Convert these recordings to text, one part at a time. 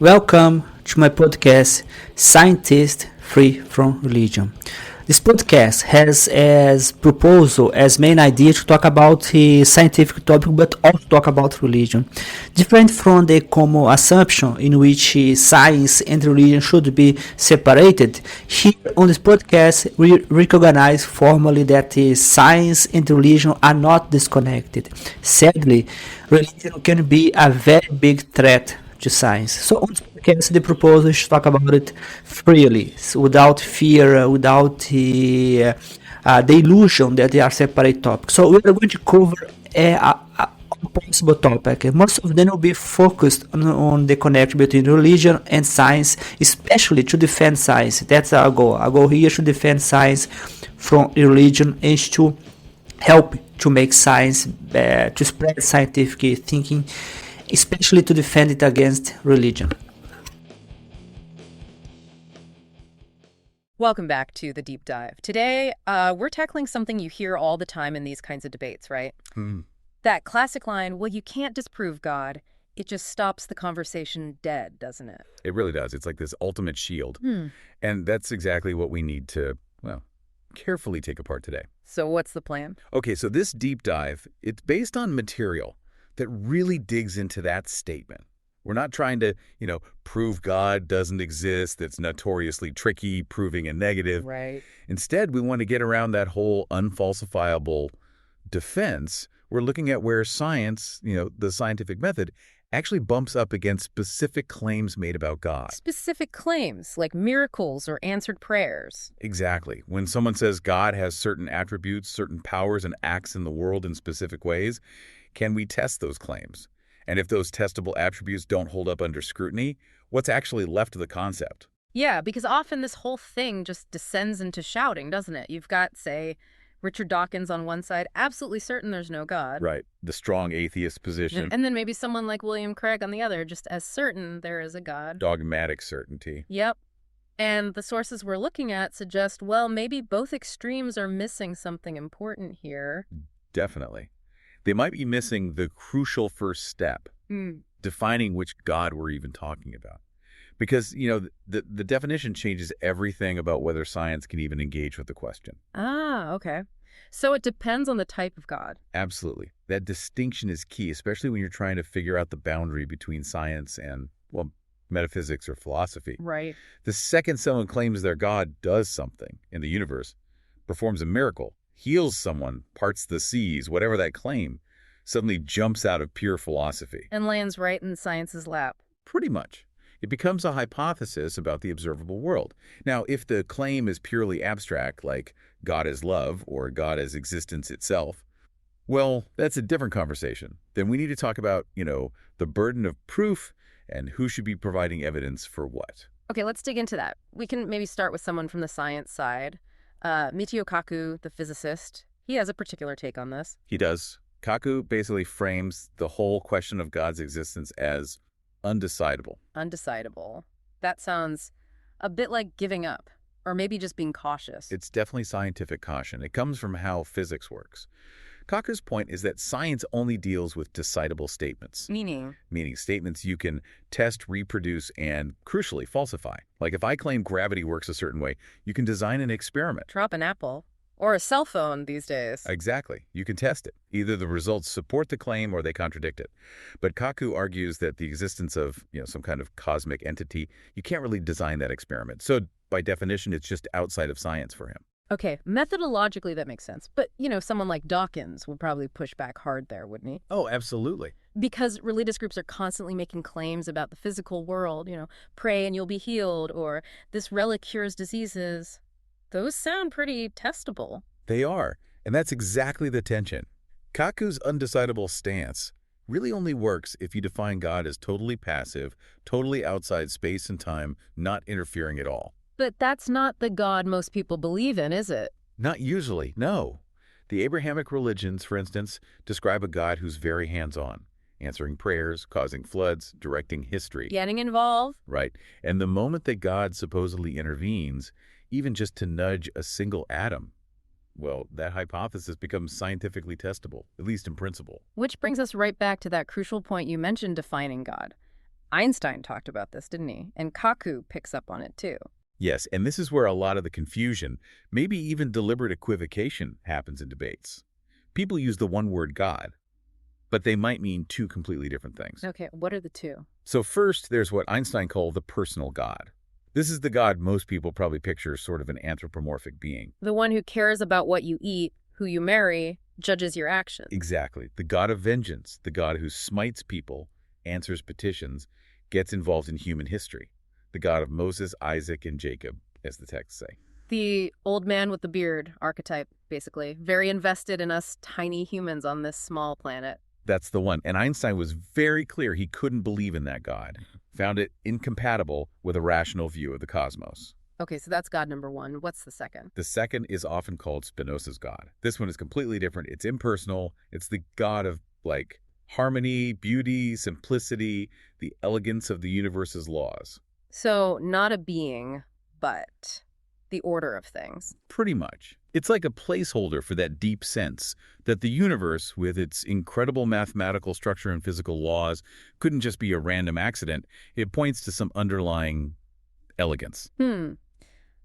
Welcome to my podcast, Scientist Free from Religion. This podcast has as proposal, as main idea to talk about the scientific topic, but also talk about religion. Different from the common assumption in which science and religion should be separated, here on this podcast we recognize formally that science and religion are not disconnected. Sadly, religion can be a very big threat to science. So on this podcast, the proposal is to talk about it freely, so without fear, without the illusion that they are separate topics. So we are going to cover a possible topic. Most of them will be focused on the connection between religion and science, especially to defend science. That's our goal. Our goal here is to defend science from religion and to help to make science, to spread scientific thinking, especially to defend it against religion. Welcome back to The Deep Dive. Today, we're tackling something you hear all the time in these kinds of debates, right? That classic line, well, you can't disprove God. It just stops the conversation dead, doesn't it? It really does. It's like this ultimate shield. And that's exactly what we need to, carefully take apart today. So what's the plan? Okay, so this deep dive, it's based on material that really digs into that statement. We're not trying to, prove God doesn't exist. That's notoriously tricky, proving a negative. Right. Instead, we want to get around that whole unfalsifiable defense. We're looking at where science, the scientific method, actually bumps up against specific claims made about God. Specific claims, like miracles or answered prayers. Exactly. When someone says God has certain attributes, certain powers, and acts in the world in specific ways, can we test those claims? And if those testable attributes don't hold up under scrutiny, what's actually left of the concept? Yeah, because often this whole thing just descends into shouting, doesn't it? You've got, say, Richard Dawkins on one side, absolutely certain there's no God. Right. The strong atheist position. And then maybe someone like William Craig on the other, just as certain there is a God. Dogmatic certainty. Yep. And the sources we're looking at suggest, well, maybe both extremes are missing something important here. Definitely. They might be missing the crucial first step, defining which God we're even talking about. Because, the definition changes everything about whether science can even engage with the question. Ah, okay. So it depends on the type of God. Absolutely. That distinction is key, especially when you're trying to figure out the boundary between science and, metaphysics or philosophy. Right. The second someone claims their God does something in the universe, performs a miracle, heals someone, parts the seas, whatever that claim, suddenly jumps out of pure philosophy. And lands right in science's lap. Pretty much. It becomes a hypothesis about the observable world. Now, if the claim is purely abstract, like God is love or God is existence itself, well, that's a different conversation. Then we need to talk about, the burden of proof and who should be providing evidence for what. Okay, let's dig into that. We can maybe start with someone from the science side. Michio Kaku, the physicist, he has a particular take on this. He does. Kaku basically frames the whole question of God's existence as undecidable. Undecidable. That sounds a bit like giving up, or maybe just being cautious. It's definitely scientific caution. It comes from how physics works. Kaku's point is that science only deals with decidable statements. Meaning Statements you can test, reproduce, and, crucially, falsify. Like if I claim gravity works a certain way, you can design an experiment. drop an apple. Or a cell phone these days. Exactly. You can test it. Either the results support the claim or they contradict it. But Kaku argues that the existence of, some kind of cosmic entity, you can't really design that experiment. So by definition, it's just outside of science for him. Okay, methodologically that makes sense. But, someone like Dawkins would probably push back hard there, wouldn't he? Oh, absolutely. Because religious groups are constantly making claims about the physical world, pray and you'll be healed, or this relic cures diseases. Those sound pretty testable. They are, and that's exactly the tension. Kaku's undecidable stance really only works if you define God as totally passive, totally outside space and time, not interfering at all. But that's not the God most people believe in, is it? Not usually, no. The Abrahamic religions, for instance, describe a God who's very hands-on, answering prayers, causing floods, directing history. Getting involved. Right. And the moment that God supposedly intervenes, even just to nudge a single atom, well, that hypothesis becomes scientifically testable, at least in principle. Which brings us right back to that crucial point you mentioned, defining God. Einstein talked about this, didn't he? And Kaku picks up on it too. Yes, and this is where a lot of the confusion, maybe even deliberate equivocation, happens in debates. People use the one word God, but they might mean two completely different things. Okay, what are the two? So first, there's what Einstein called the personal God. This is the God most people probably picture as sort of an anthropomorphic being. The one who cares about what you eat, who you marry, judges your actions. Exactly. The God of vengeance, the God who smites people, answers petitions, gets involved in human history. The God of Moses, Isaac, and Jacob, as the texts say. The old man with the beard archetype, basically. Very invested in us tiny humans on this small planet. That's the one. And Einstein was very clear he couldn't believe in that God. Found it incompatible with a rational view of the cosmos. Okay, so that's God number one. What's the second? The second is often called Spinoza's God. This one is completely different. It's impersonal. It's the God of, like, harmony, beauty, simplicity, the elegance of the universe's laws. So not a being, but the order of things. Pretty much. It's like a placeholder for that deep sense that the universe, with its incredible mathematical structure and physical laws, couldn't just be a random accident. It points to some underlying elegance.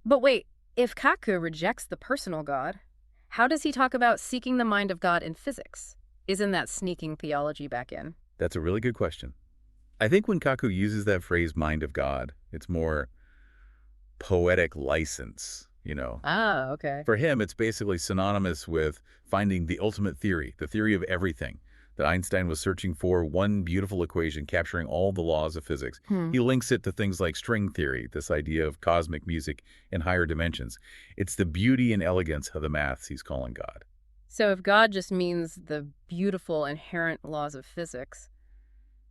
But wait, if Kaku rejects the personal God, how does he talk about seeking the mind of God in physics? Isn't that sneaking theology back in? That's a really good question. I think when Kaku uses that phrase, mind of God, it's more poetic license, you know. Ah, okay. For him, it's basically synonymous with finding the ultimate theory, the theory of everything, that Einstein was searching for, one beautiful equation capturing all the laws of physics. He links it to things like string theory, this idea of cosmic music in higher dimensions. It's the beauty and elegance of the maths he's calling God. So if God just means the beautiful inherent laws of physics,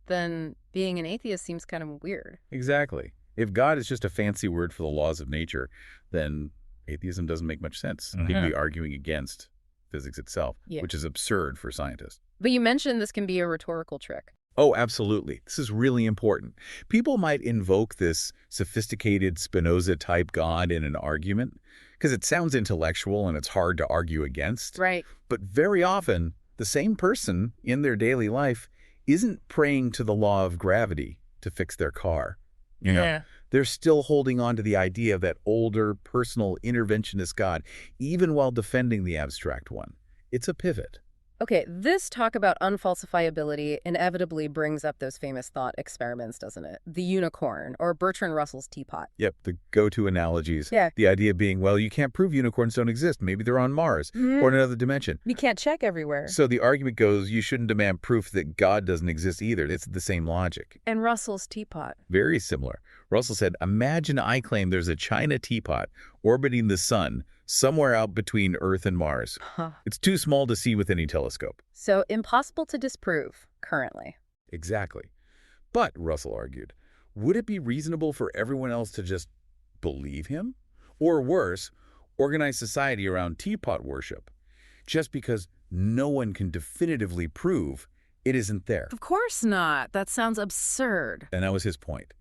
then being an atheist seems kind of weird. Exactly. If God is just a fancy word for the laws of nature, then atheism doesn't make much sense. He'd be arguing against physics itself, which is absurd for scientists. But you mentioned this can be a rhetorical trick. Oh, absolutely. This is really important. People might invoke this sophisticated Spinoza-type God in an argument because it sounds intellectual and it's hard to argue against. Right. But very often, the same person in their daily life isn't praying to the law of gravity to fix their car. You know, they're still holding on to the idea of that older, personal, interventionist God, even while defending the abstract one. It's a pivot. Okay, this talk about unfalsifiability inevitably brings up those famous thought experiments, doesn't it? The unicorn, or Bertrand Russell's teapot. Yep, the go-to analogies. Yeah. The idea being, well, you can't prove unicorns don't exist. Maybe they're on Mars or in another dimension. You can't check everywhere. So the argument goes, you shouldn't demand proof that God doesn't exist either. It's the same logic. And Russell's teapot. Very similar. Russell said, imagine I claim there's a China teapot orbiting the sun somewhere out between Earth and Mars. It's too small to see with any telescope. So impossible to disprove, currently. Exactly. But, Russell argued, would it be reasonable for everyone else to just believe him? Or worse, organize society around teapot worship, just because no one can definitively prove it isn't there? Of course not. That sounds absurd. And that was his point.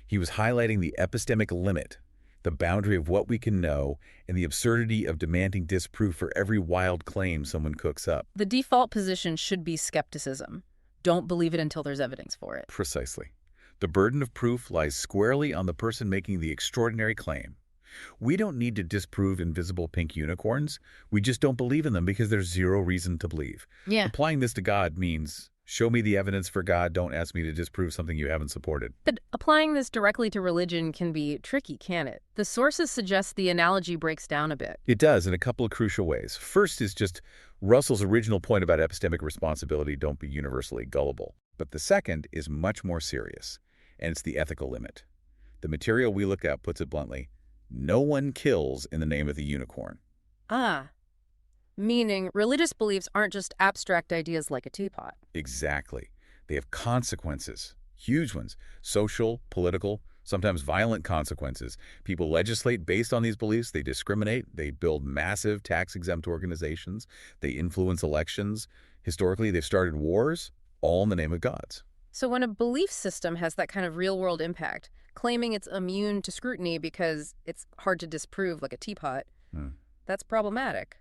He was highlighting the epistemic limit, the boundary of what we can know, and the absurdity of demanding disproof for every wild claim someone cooks up. The default position should be skepticism. Don't believe it until there's evidence for it. Precisely. The burden of proof lies squarely on the person making the extraordinary claim. We don't need to disprove invisible pink unicorns. We just don't believe in them because there's zero reason to believe. Yeah. Applying this to God means, show me the evidence for God, don't ask me to disprove something you haven't supported. But applying this directly to religion can be tricky, can't it? The sources suggest the analogy breaks down a bit. It does in a couple of crucial ways. First is just Russell's original point about epistemic responsibility, don't be universally gullible. But the second is much more serious, and it's the ethical limit. The material we look at puts it bluntly, no one kills in the name of the unicorn. Ah. Meaning religious beliefs aren't just abstract ideas like a teapot. Exactly. They have consequences, huge ones, social, political, sometimes violent consequences. People legislate based on these beliefs. They discriminate. They build massive tax-exempt organizations. They influence elections. Historically, they've started wars, all in the name of gods. So when a belief system has that kind of real-world impact, claiming it's immune to scrutiny because it's hard to disprove like a teapot, that's problematic.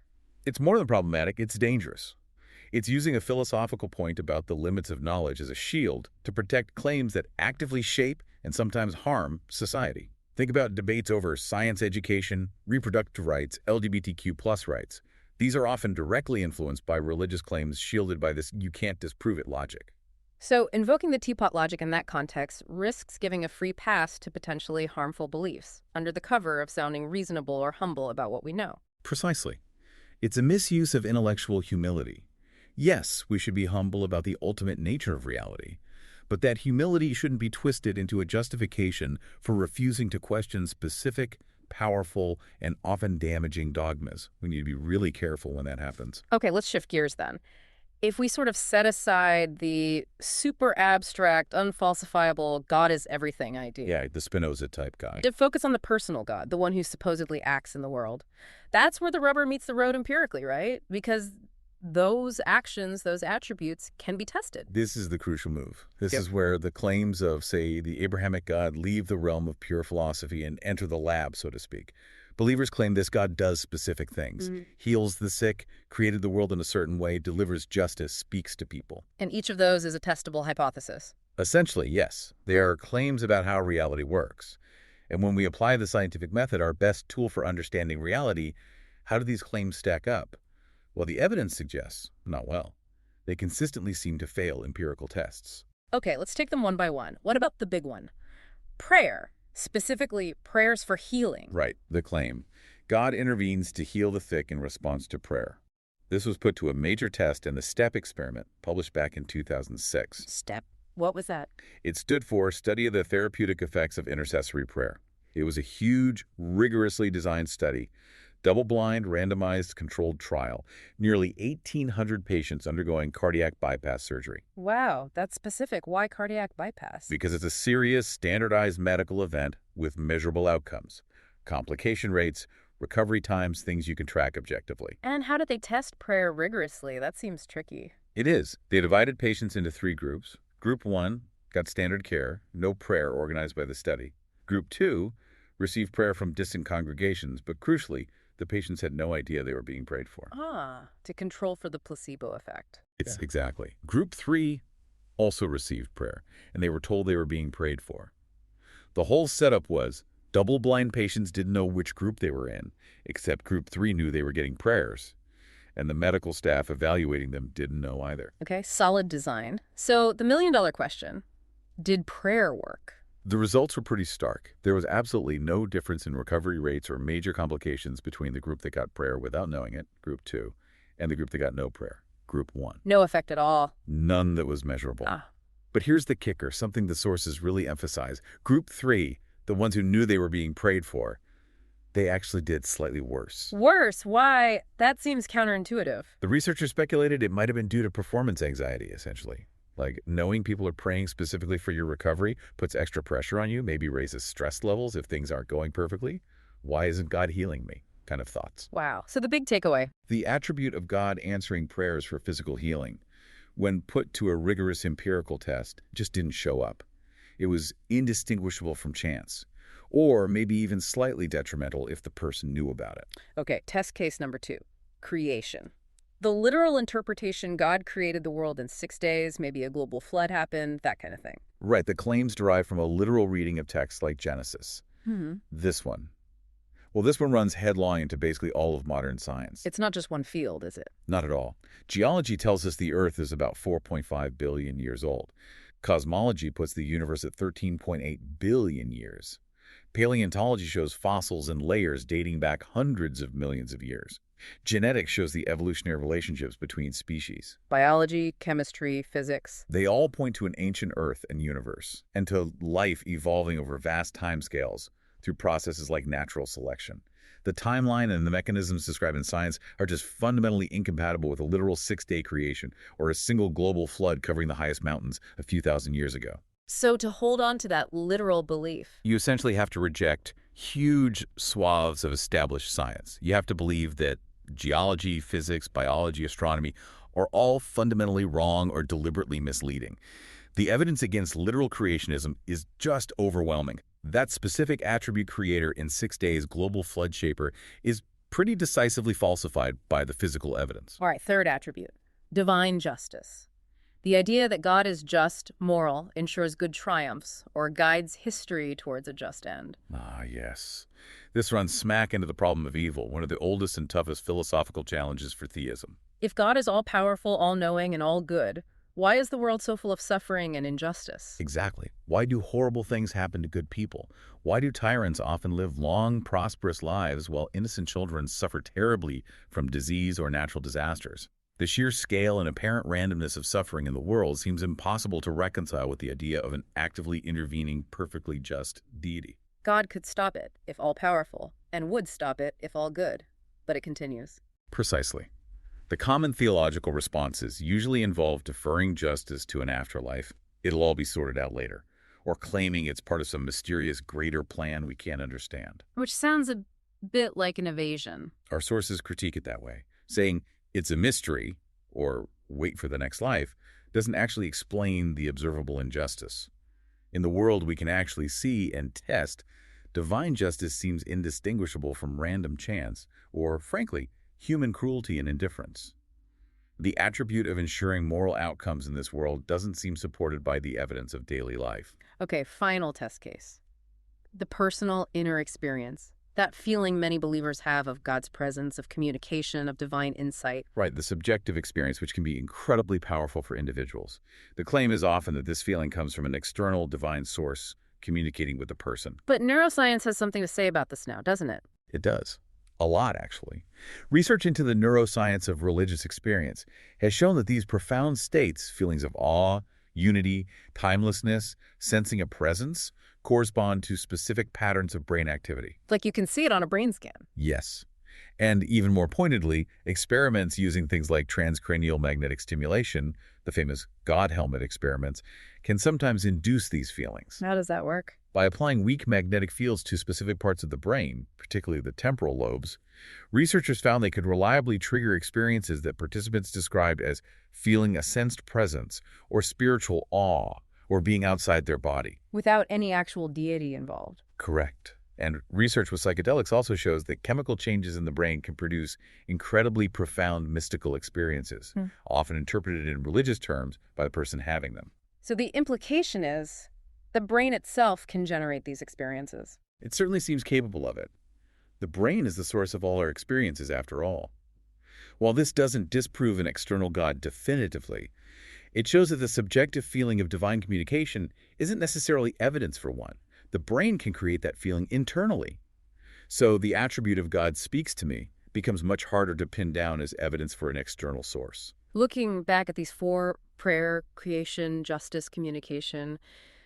It's more than problematic, it's dangerous. It's using a philosophical point about the limits of knowledge as a shield to protect claims that actively shape and sometimes harm society. Think about debates over science education, reproductive rights, LGBTQ+ rights. These are often directly influenced by religious claims shielded by this "you can't disprove it" logic. So invoking the teapot logic in that context risks giving a free pass to potentially harmful beliefs, under the cover of sounding reasonable or humble about what we know. Precisely. It's a misuse of intellectual humility. Yes, we should be humble about the ultimate nature of reality, but that humility shouldn't be twisted into a justification for refusing to question specific, powerful, and often damaging dogmas. We need to be really careful when that happens. Okay, let's shift gears then. If we sort of set aside the super abstract, unfalsifiable, God is everything idea. Yeah, the Spinoza type guy. To focus on the personal God, the one who supposedly acts in the world. That's where the rubber meets the road empirically, right? Because those actions, those attributes can be tested. This is the crucial move. This is where the claims of, say, the Abrahamic God leave the realm of pure philosophy and enter the lab, so to speak. Believers claim this God does specific things, heals the sick, created the world in a certain way, delivers justice, speaks to people. And each of those is a testable hypothesis. Essentially, yes. They are claims about how reality works. And when we apply the scientific method, our best tool for understanding reality, how do these claims stack up? Well, the evidence suggests, not well. They consistently seem to fail empirical tests. Okay, let's take them one by one. What about the big one? Prayer. Specifically, prayers for healing. Right, the claim. God intervenes to heal the sick in response to prayer. This was put to a major test in the STEP experiment, published back in 2006. STEP? What was that? It stood for Study of the Therapeutic Effects of Intercessory Prayer. It was a huge, rigorously designed study, double-blind, randomized, controlled trial, nearly 1,800 patients undergoing cardiac bypass surgery. Wow, that's specific. Why cardiac bypass? Because it's a serious, standardized medical event with measurable outcomes, complication rates, recovery times, things you can track objectively. And how did they test prayer rigorously? That seems tricky. It is. They divided patients into 3 groups. Group 1 got standard care, no prayer organized by the study. Group 2 received prayer from distant congregations, but crucially, the patients had no idea they were being prayed for. To control for the placebo effect. Exactly. Group 3 also received prayer, and they were told they were being prayed for. The whole setup was double-blind patients didn't know which group they were in, except Group 3 knew they were getting prayers, and the medical staff evaluating them didn't know either. Okay, solid design. So the million-dollar question, did prayer work? The results were pretty stark. There was absolutely no difference in recovery rates or major complications between the group that got prayer without knowing it, Group 2, and the group that got no prayer, Group 1. No effect at all. None that was measurable. But here's the kicker, something the sources really emphasize. Group 3, the ones who knew they were being prayed for, they actually did slightly worse. Worse? Why? That seems counterintuitive. The researchers speculated it might have been due to performance anxiety, essentially. Like, knowing people are praying specifically for your recovery puts extra pressure on you, maybe raises stress levels if things aren't going perfectly. Why isn't God healing me? Kind of thoughts. Wow. So the big takeaway. The attribute of God answering prayers for physical healing, when put to a rigorous empirical test, just didn't show up. It was indistinguishable from chance, or maybe even slightly detrimental if the person knew about it. Okay, test case number 2, creation. The literal interpretation, God created the world in 6 days, maybe a global flood happened, that kind of thing. Right, the claims derive from a literal reading of texts like Genesis. This one. Well, this one runs headlong into basically all of modern science. It's not just one field, is it? Not at all. Geology tells us the Earth is about 4.5 billion years old. Cosmology puts the universe at 13.8 billion years. Paleontology shows fossils and layers dating back hundreds of millions of years. Genetics shows the evolutionary relationships between species. Biology, chemistry, physics. They all point to an ancient Earth and universe, and to life evolving over vast timescales through processes like natural selection. The timeline and the mechanisms described in science are just fundamentally incompatible with a literal 6-day creation or a single global flood covering the highest mountains a few thousand years ago. So to hold on to that literal belief, you essentially have to reject huge swaths of established science. You have to believe that geology, physics, biology, astronomy are all fundamentally wrong or deliberately misleading. The evidence against literal creationism is just overwhelming. That specific attribute creator in 6 days global flood shaper is pretty decisively falsified by the physical evidence. All right, third attribute, divine justice. The idea that God is just, moral, ensures good triumphs, or guides history towards a just end. Ah, yes. This runs smack into the problem of evil, one of the oldest and toughest philosophical challenges for theism. If God is all-powerful, all-knowing, and all-good, why is the world so full of suffering and injustice? Exactly. Why do horrible things happen to good people? Why do tyrants often live long, prosperous lives while innocent children suffer terribly from disease or natural disasters? The sheer scale and apparent randomness of suffering in the world seems impossible to reconcile with the idea of an actively intervening, perfectly just deity. God could stop it, if all-powerful, and would stop it, if all-good. But it continues. Precisely. The common theological responses usually involve deferring justice to an afterlife, it'll all be sorted out later, or claiming it's part of some mysterious greater plan we can't understand. Which sounds a bit like an evasion. Our sources critique it that way, saying it's a mystery, or wait for the next life, doesn't actually explain the observable injustice. In the world we can actually see and test, divine justice seems indistinguishable from random chance, or, frankly, human cruelty and indifference. The attribute of ensuring moral outcomes in this world doesn't seem supported by the evidence of daily life. Okay, final test case. The personal inner experience. That feeling many believers have of God's presence, of communication, of divine insight. Right, the subjective experience, which can be incredibly powerful for individuals. The claim is often that this feeling comes from an external divine source communicating with the person. But neuroscience has something to say about this now, doesn't it? It does. A lot, actually. Research into the neuroscience of religious experience has shown that these profound states, feelings of awe, unity, timelessness, sensing a presence, correspond to specific patterns of brain activity. Like you can see it on a brain scan. Yes. And even more pointedly, experiments using things like transcranial magnetic stimulation, the famous God helmet experiments, can sometimes induce these feelings. How does that work? By applying weak magnetic fields to specific parts of the brain, particularly the temporal lobes, researchers found they could reliably trigger experiences that participants described as feeling a sensed presence or spiritual awe or being outside their body. Without any actual deity involved. Correct. And research with psychedelics also shows that chemical changes in the brain can produce incredibly profound mystical experiences, often interpreted in religious terms by the person having them. So the implication is the brain itself can generate these experiences. It certainly seems capable of it. The brain is the source of all our experiences, after all. While this doesn't disprove an external God definitively, it shows that the subjective feeling of divine communication isn't necessarily evidence for one. The brain can create that feeling internally. So the attribute of God speaks to me becomes much harder to pin down as evidence for an external source. Looking back at these four: prayer, creation, justice, communication,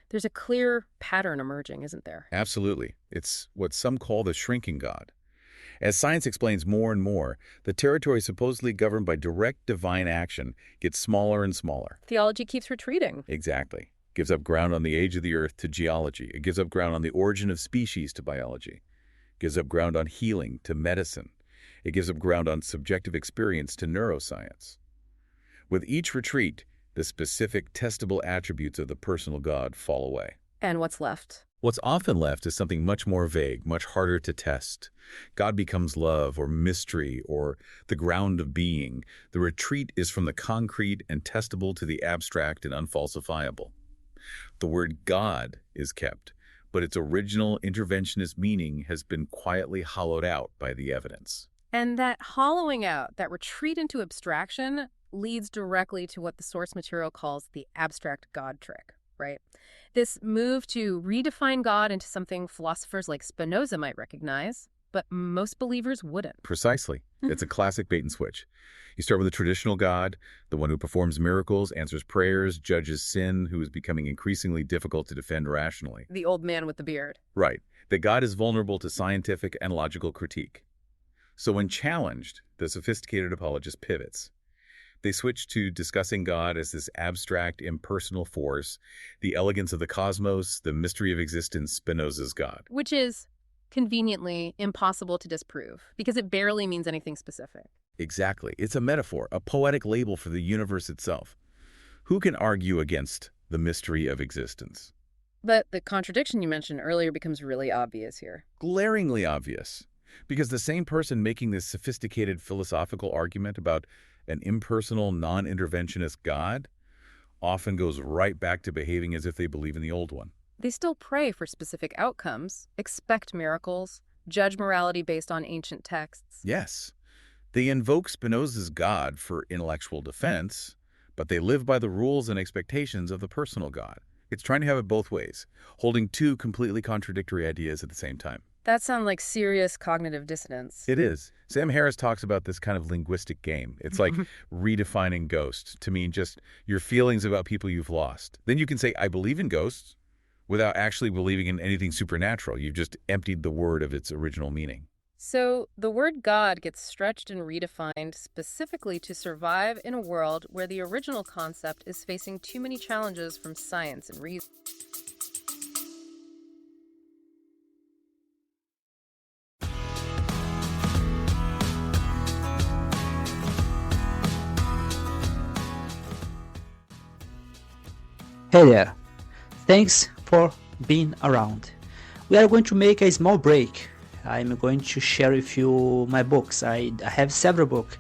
there's a clear pattern emerging, isn't there? Absolutely. It's what some call the shrinking God. As science explains more and more, the territory supposedly governed by direct divine action gets smaller and smaller. Theology keeps retreating. Exactly. It gives up ground on the age of the earth to geology. It gives up ground on the origin of species to biology. It gives up ground on healing to medicine. It gives up ground on subjective experience to neuroscience. With each retreat, the specific testable attributes of the personal God fall away. And what's left? What's often left is something much more vague, much harder to test. God becomes love or mystery or the ground of being. The retreat is from the concrete and testable to the abstract and unfalsifiable. The word God is kept, but its original interventionist meaning has been quietly hollowed out by the evidence. And that hollowing out, that retreat into abstraction, leads directly to what the source material calls the abstract God trick, right? This move to redefine God into something philosophers like Spinoza might recognize, but most believers wouldn't. Precisely. It's a classic bait and switch. You start with a traditional God, the one who performs miracles, answers prayers, judges sin, who is becoming increasingly difficult to defend rationally. The old man with the beard. Right. That God is vulnerable to scientific and logical critique. So when challenged, the sophisticated apologist pivots. They switch to discussing God as this abstract, impersonal force, the elegance of the cosmos, the mystery of existence, Spinoza's God. Which is conveniently impossible to disprove, because it barely means anything specific. Exactly. It's a metaphor, a poetic label for the universe itself. Who can argue against the mystery of existence? But the contradiction you mentioned earlier becomes really obvious here. Glaringly obvious. because the same person making this sophisticated philosophical argument about an impersonal, non-interventionist God often goes right back to behaving as if they believe in the old one. They still pray for specific outcomes, expect miracles, judge morality based on ancient texts. Yes, they invoke Spinoza's God for intellectual defense, but they live by the rules and expectations of the personal God. It's trying to have it both ways, holding two completely contradictory ideas at the same time. That sounds like serious cognitive dissonance. It is. Sam Harris talks about this kind of linguistic game. It's like redefining ghosts to mean just your feelings about people you've lost. Then you can say, I believe in ghosts, without actually believing in anything supernatural. You've just emptied the word of its original meaning. So the word God gets stretched and redefined specifically to survive in a world where the original concept is facing too many challenges from science and reason. Hey there, thanks for being around. We are going to make a small break. I'm going to share with you my books. I have several books.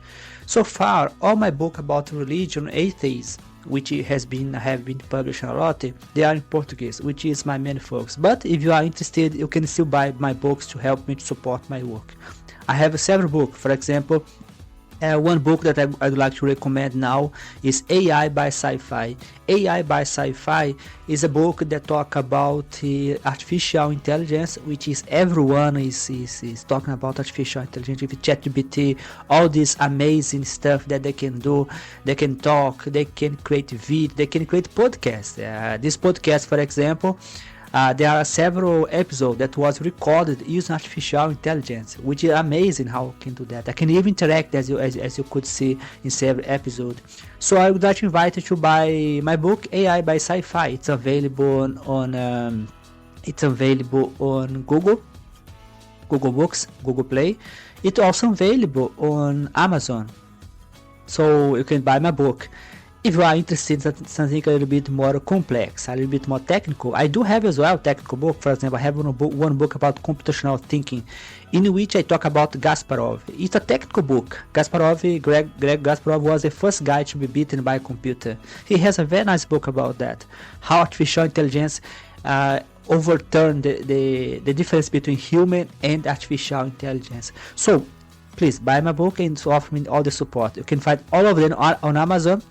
So far, all my books about religion, atheism, which have been published a lot, they are in Portuguese, which is my main focus. But if you are interested, you can still buy my books to help me to support my work. I have several books. For example, one book that I'd like to recommend now is AI by Sci-Fi. AI by Sci-Fi is a book that talks about artificial intelligence, which is everyone is talking about artificial intelligence with ChatGPT, all this amazing stuff that they can do. They can talk, they can create video, they can create podcasts. This podcast, for example, there are several episodes that was recorded using artificial intelligence, which is amazing how I can do that. I can even interact as you could see in several episodes. So I would like to invite you to buy my book AI by Sci-Fi. It's available on Google Books, Google Play. It's also available on Amazon. So you can buy my book. If you are interested in something a little bit more complex, a little bit more technical, I do have as well technical book. For example, I have one book about computational thinking, in which I talk about Kasparov. It's a technical book. Greg Kasparov was the first guy to be beaten by a computer. He has a very nice book about that, how artificial intelligence overturned the difference between human and artificial intelligence. So please buy my book and offer me all the support. You can find all of them on Amazon.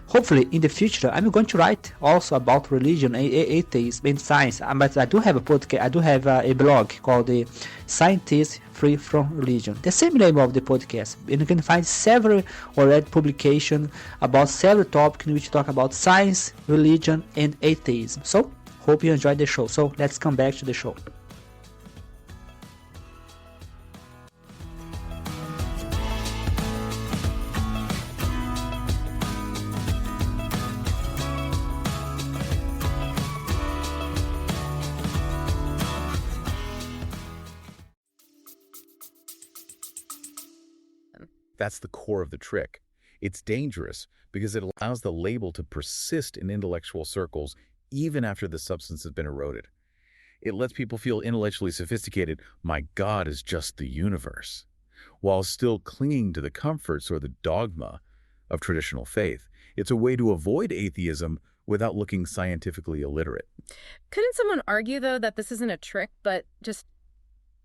Hopefully in the future I'm going to write also about religion, atheism and science, but I do have a podcast, I do have a blog called the Scientists Free from Religion, the same name of the podcast, and you can find several already publications about several topics in which talk about science, religion and atheism. So hope you enjoyed the show. So let's come back to the show. That's the core of the trick. It's dangerous because it allows the label to persist in intellectual circles even after the substance has been eroded. It lets people feel intellectually sophisticated, my God is just the universe, while still clinging to the comforts or the dogma of traditional faith. It's a way to avoid atheism without looking scientifically illiterate. Couldn't someone argue, though, that this isn't a trick, but just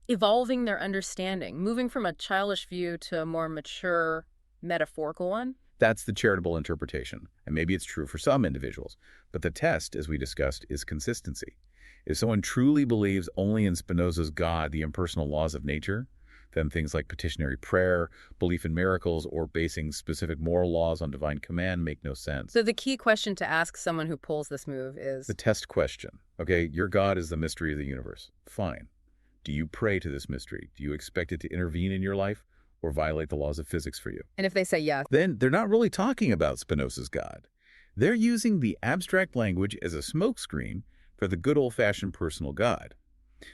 evolving their understanding, moving from a childish view to a more mature, metaphorical one? That's the charitable interpretation, and maybe it's true for some individuals. But the test, as we discussed, is consistency. If someone truly believes only in Spinoza's God, the impersonal laws of nature, then things like petitionary prayer, belief in miracles, or basing specific moral laws on divine command make no sense. So the key question to ask someone who pulls this move is... The test question. Okay, your God is the mystery of the universe. Fine. Do you pray to this mystery? Do you expect it to intervene in your life or violate the laws of physics for you? And if they say yes, then they're not really talking about Spinoza's God. They're using the abstract language as a smokescreen for the good old-fashioned personal God.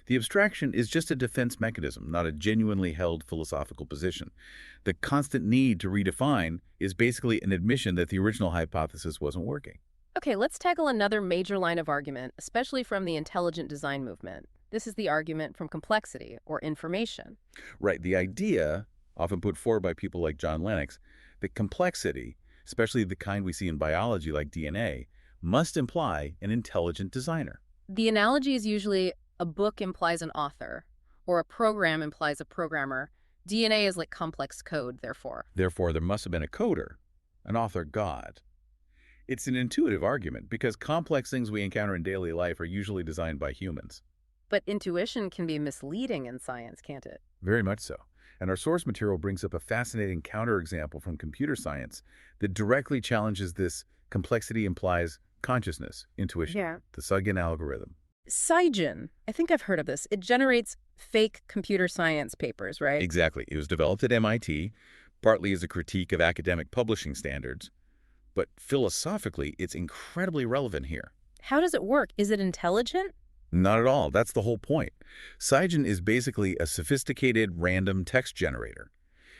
The abstraction is just a defense mechanism, not a genuinely held philosophical position. The constant need to redefine is basically an admission that the original hypothesis wasn't working. Okay, let's tackle another major line of argument, especially from the intelligent design movement. This is the argument from complexity or information. Right. The idea, often put forward by people like John Lennox, that complexity, especially the kind we see in biology like DNA, must imply an intelligent designer. The analogy is usually a book implies an author, or a program implies a programmer. DNA is like complex code, therefore. Therefore, there must have been a coder, an author god. It's an intuitive argument because complex things we encounter in daily life are usually designed by humans. But intuition can be misleading in science, can't it? Very much so. And our source material brings up a fascinating counterexample from computer science that directly challenges this complexity implies consciousness, intuition, the Suggen algorithm. Suggen. I think I've heard of this. It generates fake computer science papers, right? Exactly. It was developed at MIT, partly as a critique of academic publishing standards. But philosophically, it's incredibly relevant here. How does it work? Is it intelligent? Not at all. That's the whole point. Suggen is basically a sophisticated random text generator.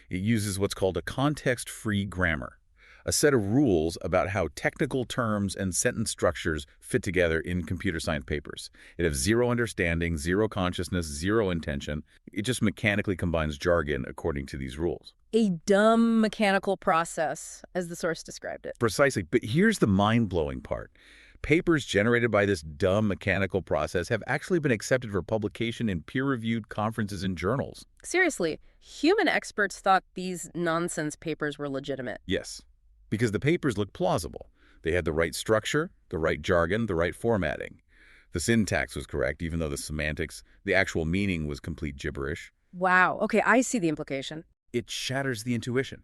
It uses what's called a context-free grammar, a set of rules about how technical terms and sentence structures fit together in computer science papers. It has zero understanding, zero consciousness, zero intention. It just mechanically combines jargon according to these rules. A dumb mechanical process, as the source described it. Precisely. But here's the mind-blowing part. Papers generated by this dumb mechanical process have actually been accepted for publication in peer-reviewed conferences and journals. Seriously, human experts thought these nonsense papers were legitimate. Yes, because the papers looked plausible. They had the right structure, the right jargon, the right formatting. The syntax was correct, even though the semantics, the actual meaning was complete gibberish. Wow. Okay, I see the implication. It shatters the intuition.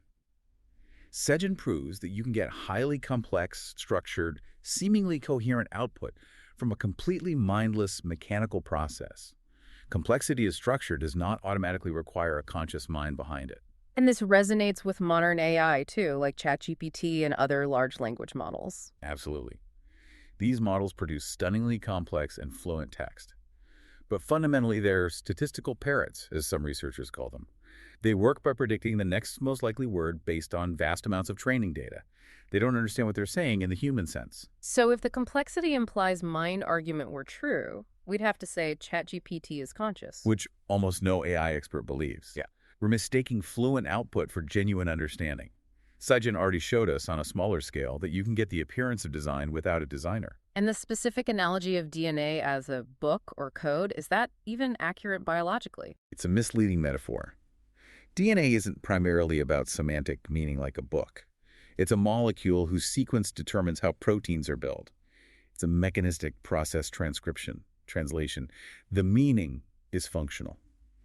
Suggen proves that you can get highly complex, structured, seemingly coherent output from a completely mindless mechanical process. Complexity as structure does not automatically require a conscious mind behind it. And this resonates with modern AI, too, like ChatGPT and other large language models. Absolutely. These models produce stunningly complex and fluent text. But fundamentally, they're statistical parrots, as some researchers call them. They work by predicting the next most likely word based on vast amounts of training data. They don't understand what they're saying in the human sense. So if the complexity implies mind argument were true, we'd have to say ChatGPT is conscious. Which almost no AI expert believes. Yeah. We're mistaking fluent output for genuine understanding. Suggen already showed us on a smaller scale that you can get the appearance of design without a designer. And the specific analogy of DNA as a book or code, is that even accurate biologically? It's a misleading metaphor. DNA isn't primarily about semantic meaning like a book. It's a molecule whose sequence determines how proteins are built. It's a mechanistic process translation. The meaning is functional,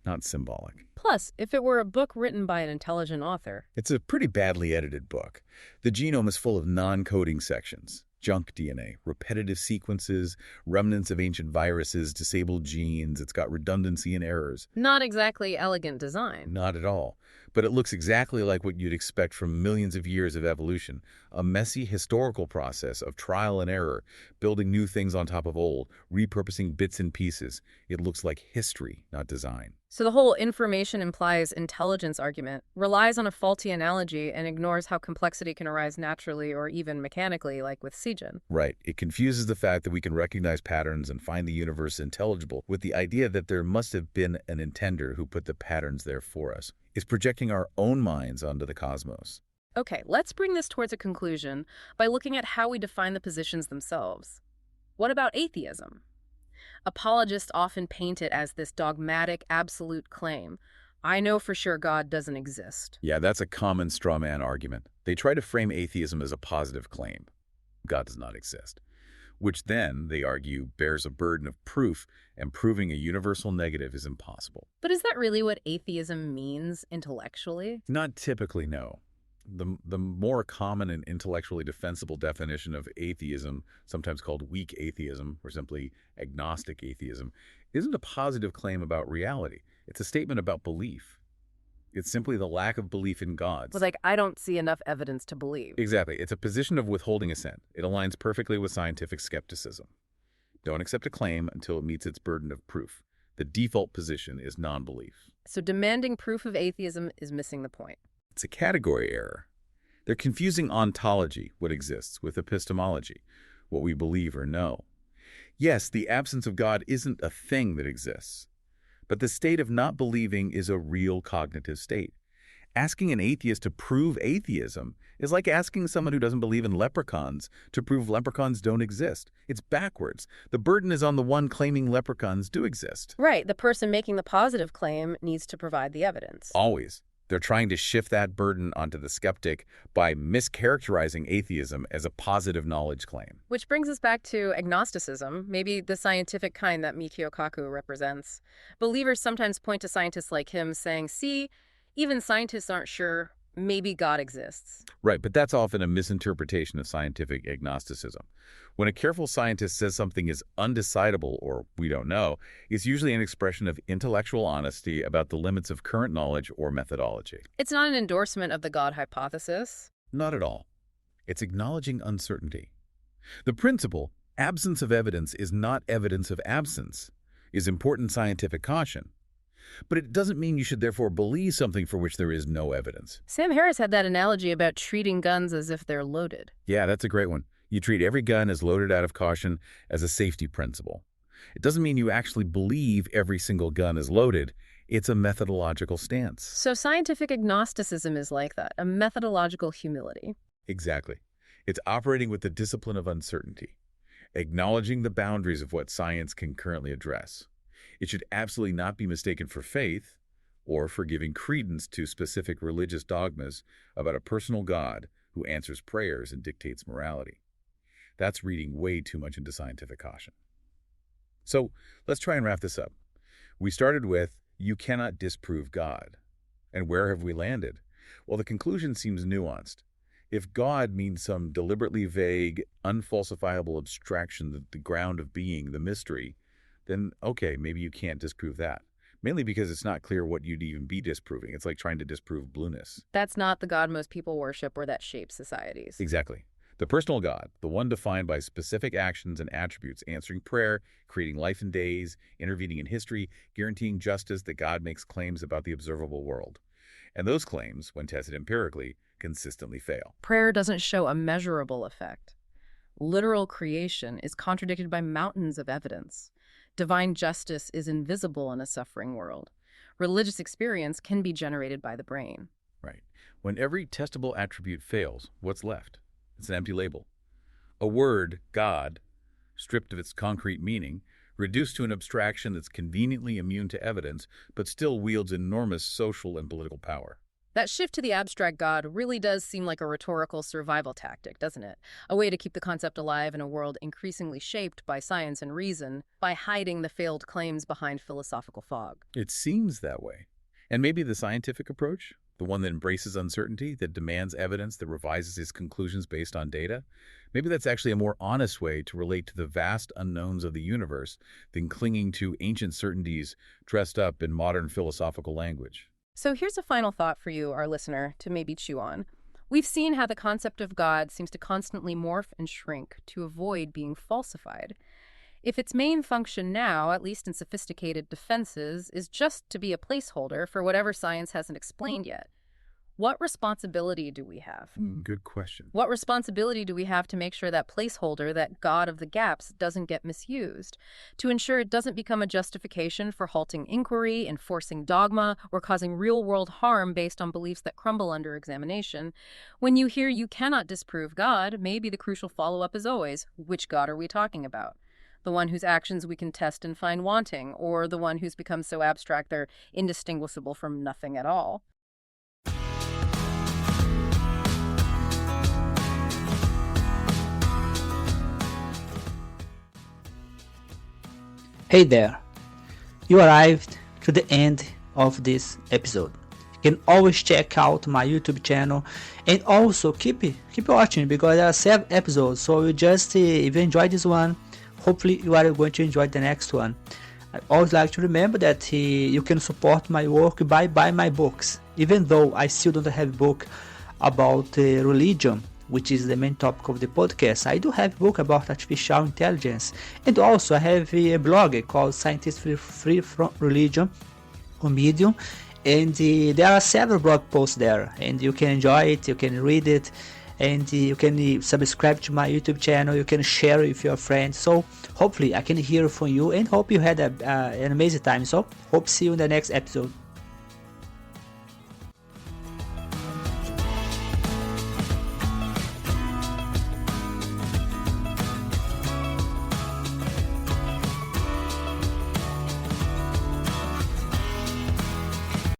not symbolic. Plus, if it were a book written by an intelligent author. It's a pretty badly edited book. The genome is full of non-coding sections. Junk DNA, repetitive sequences, remnants of ancient viruses, disabled genes. It's got redundancy and errors. Not exactly elegant design. Not at all. But it looks exactly like what you'd expect from millions of years of evolution. A messy historical process of trial and error, building new things on top of old, repurposing bits and pieces. It looks like history, not design. So the whole information implies intelligence argument relies on a faulty analogy and ignores how complexity can arise naturally or even mechanically, like with Suggen. Right. It confuses the fact that we can recognize patterns and find the universe intelligible with the idea that there must have been an intender who put the patterns there for us. It's projecting our own minds onto the cosmos. Okay, let's bring this towards a conclusion by looking at how we define the positions themselves. What about atheism? Apologists often paint it as this dogmatic, absolute claim. I know for sure God doesn't exist. Yeah, that's a common straw man argument. They try to frame atheism as a positive claim. God does not exist. Which then, they argue, bears a burden of proof, and proving a universal negative is impossible. But is that really what atheism means intellectually? Not typically, no. The more common and intellectually defensible definition of atheism, sometimes called weak atheism or simply agnostic atheism, isn't a positive claim about reality. It's a statement about belief. It's simply the lack of belief in gods. Well, like, I don't see enough evidence to believe. Exactly. It's a position of withholding assent. It aligns perfectly with scientific skepticism. Don't accept a claim until it meets its burden of proof. The default position is non-belief. So demanding proof of atheism is missing the point. It's a category error. They're confusing ontology, what exists, with epistemology, what we believe or know. Yes, the absence of God isn't a thing that exists, but the state of not believing is a real cognitive state. Asking an atheist to prove atheism is like asking someone who doesn't believe in leprechauns to prove leprechauns don't exist. It's backwards. The burden is on the one claiming leprechauns do exist. Right. The person making the positive claim needs to provide the evidence. Always. They're trying to shift that burden onto the skeptic by mischaracterizing atheism as a positive knowledge claim. Which brings us back to agnosticism, maybe the scientific kind that Michio Kaku represents. Believers sometimes point to scientists like him saying, see, even scientists aren't sure, maybe God exists. Right, but that's often a misinterpretation of scientific agnosticism. When a careful scientist says something is undecidable or we don't know, it's usually an expression of intellectual honesty about the limits of current knowledge or methodology. It's not an endorsement of the God hypothesis. Not at all. It's acknowledging uncertainty. The principle, absence of evidence is not evidence of absence, is important scientific caution. But it doesn't mean you should therefore believe something for which there is no evidence. Sam Harris had that analogy about treating guns as if they're loaded. Yeah, that's a great one. You treat every gun as loaded out of caution as a safety principle. It doesn't mean you actually believe every single gun is loaded. It's a methodological stance. So scientific agnosticism is like that, a methodological humility. Exactly. It's operating with the discipline of uncertainty, acknowledging the boundaries of what science can currently address. It should absolutely not be mistaken for faith or for giving credence to specific religious dogmas about a personal God who answers prayers and dictates morality. That's reading way too much into scientific caution. So let's try and wrap this up. We started with, you cannot disprove God. And where have we landed? Well, the conclusion seems nuanced. If God means some deliberately vague, unfalsifiable abstraction, the ground of being, the mystery, then okay, maybe you can't disprove that. Mainly because it's not clear what you'd even be disproving. It's like trying to disprove blueness. That's not the God most people worship or that shapes societies. Exactly. The personal God, the one defined by specific actions and attributes, answering prayer, creating life and days, intervening in history, guaranteeing justice, that God makes claims about the observable world. And those claims, when tested empirically, consistently fail. Prayer doesn't show a measurable effect. Literal creation is contradicted by mountains of evidence. Divine justice is invisible in a suffering world. Religious experience can be generated by the brain. Right. When every testable attribute fails, what's left? It's an empty label. A word, God, stripped of its concrete meaning, reduced to an abstraction that's conveniently immune to evidence, but still wields enormous social and political power. That shift to the abstract God really does seem like a rhetorical survival tactic, doesn't it? A way to keep the concept alive in a world increasingly shaped by science and reason, by hiding the failed claims behind philosophical fog. It seems that way. And maybe the scientific approach, the one that embraces uncertainty, that demands evidence, that revises its conclusions based on data, maybe that's actually a more honest way to relate to the vast unknowns of the universe than clinging to ancient certainties dressed up in modern philosophical language. So here's a final thought for you, our listener, to maybe chew on. We've seen how the concept of God seems to constantly morph and shrink to avoid being falsified. If its main function now, at least in sophisticated defenses, is just to be a placeholder for whatever science hasn't explained yet, what responsibility do we have? Good question. What responsibility do we have to make sure that placeholder, that God of the gaps, doesn't get misused? To ensure it doesn't become a justification for halting inquiry, enforcing dogma, or causing real-world harm based on beliefs that crumble under examination? When you hear you cannot disprove God, maybe the crucial follow-up is always, which God are we talking about? The one whose actions we can test and find wanting, or the one who's become so abstract they're indistinguishable from nothing at all? Hey there, you arrived to the end of this episode. You can always check out my YouTube channel and also keep watching because there are 7 episodes. So you just, if you enjoyed this one, hopefully you are going to enjoy the next one. I always like to remember that you can support my work by buying my books. Even though I still don't have a book about religion, which is the main topic of the podcast, I do have a book about artificial intelligence, and also I have a blog called Scientists Free from Religion on Medium, and there are several blog posts there, and you can enjoy it, you can read it, and you can subscribe to my YouTube channel. You can share with your friends. So hopefully I can hear from you, and hope you had an amazing time. So hope see you in the next episode.